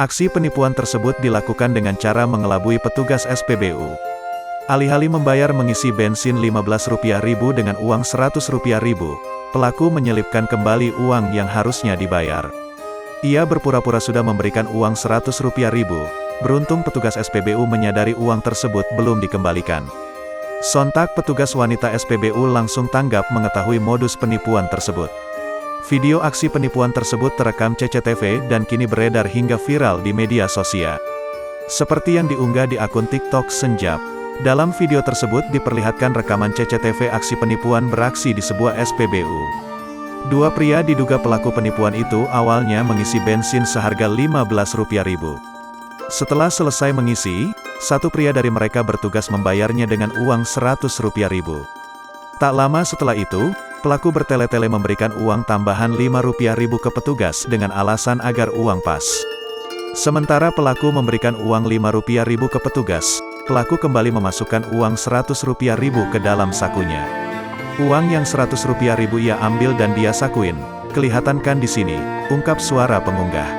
Aksi penipuan tersebut dilakukan dengan cara mengelabui petugas SPBU. Alih-alih membayar mengisi bensin Rp15.000 dengan uang Rp100.000, pelaku menyelipkan kembali uang yang harusnya dibayar. Ia berpura-pura sudah memberikan uang Rp100.000, beruntung petugas SPBU menyadari uang tersebut belum dikembalikan. Sontak petugas wanita SPBU langsung tanggap mengetahui modus penipuan tersebut. Video aksi penipuan tersebut terekam CCTV dan kini beredar hingga viral di media sosial. Seperti yang diunggah di akun TikTok Senjap. Dalam video tersebut diperlihatkan rekaman CCTV aksi penipuan beraksi di sebuah SPBU. Dua pria diduga pelaku penipuan itu awalnya mengisi bensin seharga Rp15.000. Setelah selesai mengisi, satu pria dari mereka bertugas membayarnya dengan uang Rp100.000. Tak lama setelah itu, pelaku bertele-tele memberikan uang tambahan Rp5.000 ke petugas dengan alasan agar uang pas. Sementara pelaku memberikan uang Rp5.000 ke petugas, pelaku kembali memasukkan uang Rp100.000 ke dalam sakunya. Uang yang Rp100.000 ia ambil dan dia sakuin. Kelihatan kan di sini, ungkap suara pengunggah.